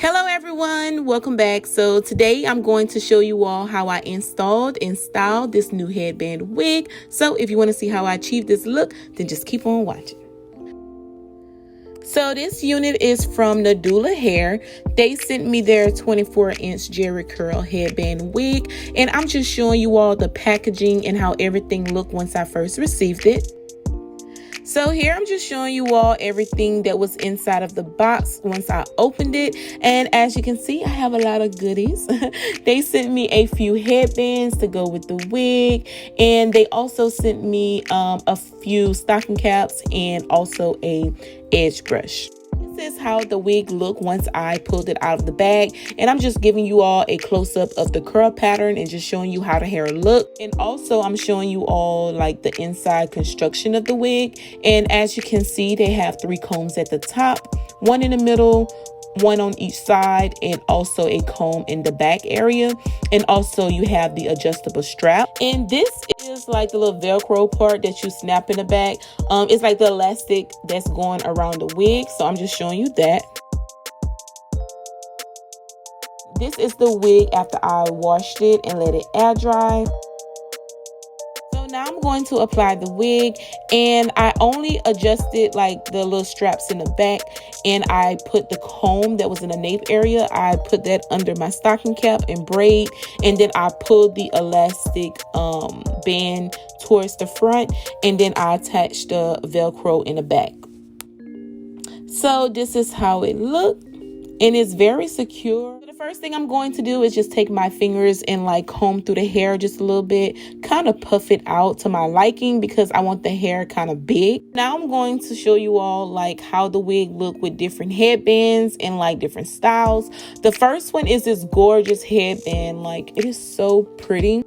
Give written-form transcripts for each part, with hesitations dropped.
Hello everyone, welcome back. So today I'm going to show you all how I installed and styled this new headband wig. So if you want to see how I achieved this look, then just keep on watching. So this unit is from Nadula Hair. They sent me their 24-inch Jerry curl headband wig, and I'm just showing you all the packaging and how everything looked once I first received it. So here I'm just showing you all everything that was inside of the box once I opened it. And as you can see, I have a lot of goodies. They sent me a few headbands to go with the wig. And they also sent me a few stocking caps and also a edge brush. This is how the wig looked once I pulled it out of the bag, and I'm just giving you all a close-up of the curl pattern and just showing you how the hair looked. And also I'm showing you all like the inside construction of the wig. And as you can see, they have 3 combs at the top, 1 in the middle, 1 on each side, and also a comb in the back area. And also you have the adjustable strap, and this is like the little Velcro part that you snap in the back. It's like the elastic that's going around the wig, so I'm just showing you that. This is the wig after I washed it and let it air dry. So now I'm going to apply the wig, and I only adjusted like the little straps in the back, and I put the comb that was in the nape area, I put that under my stocking cap and braid, and then I pulled the elastic band towards the front, and then I attached the Velcro in the back. So this is how it looked, and it's very secure. The first thing I'm going to do is just take my fingers and like comb through the hair just a little bit, kind of puff it out to my liking because I want the hair kind of big. Now I'm going to show you all like how the wig look with different headbands and like different styles. The first one is this gorgeous headband. Like, it is so pretty.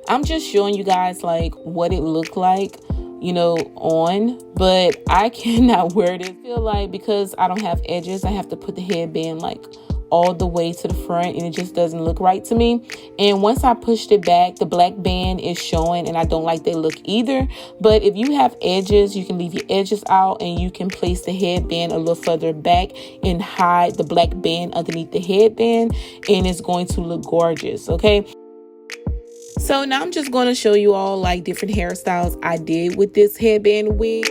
I'm just showing you guys like what it looked like, you know, on, but I cannot wear it. I feel like because I don't have edges, I have to put the headband like all the way to the front, and it just doesn't look right to me. And once I pushed it back, the black band is showing, and I don't like that look either. But if you have edges, you can leave your edges out, and you can place the headband a little further back and hide the black band underneath the headband, and it's going to look gorgeous. Okay, so now I'm just going to show you all like different hairstyles I did with this headband wig.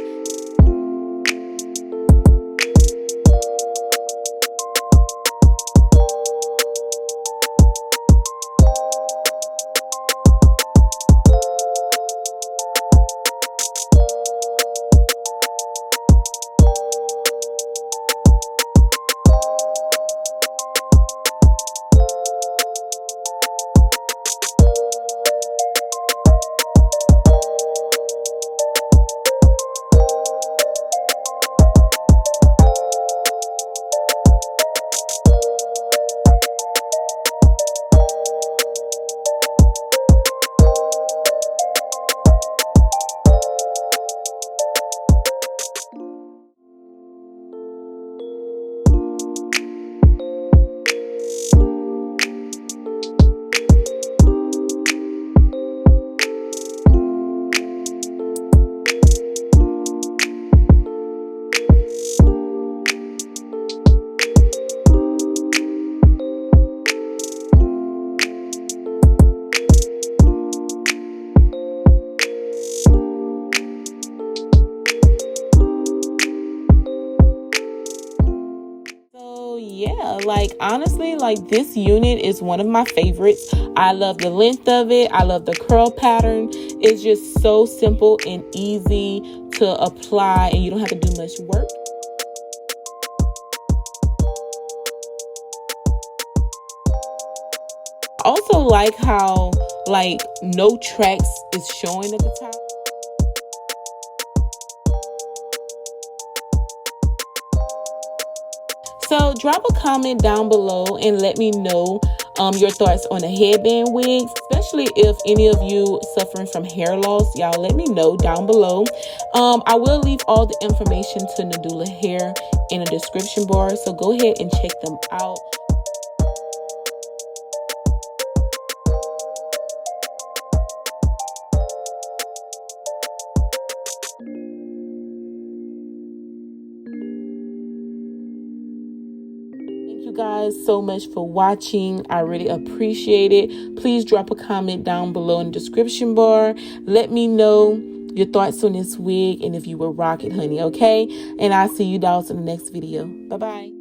Yeah, like honestly, like this unit is one of my favorites. I love the length of it. I love the curl pattern. It's just so simple and easy to apply, and you don't have to do much work. I also like how like no tracks is showing at the top. So drop a comment down below and let me know your thoughts on the headband wigs, especially if any of you suffering from hair loss. Y'all let me know down below. I will leave all the information to Nadula Hair in the description bar, so go ahead and check them out. Thank you guys so much for watching. I really appreciate it. Please drop a comment down below in the description bar. Let me know your thoughts on this wig and if you will rock it, honey, okay? And I'll see you dolls in the next video. Bye-bye.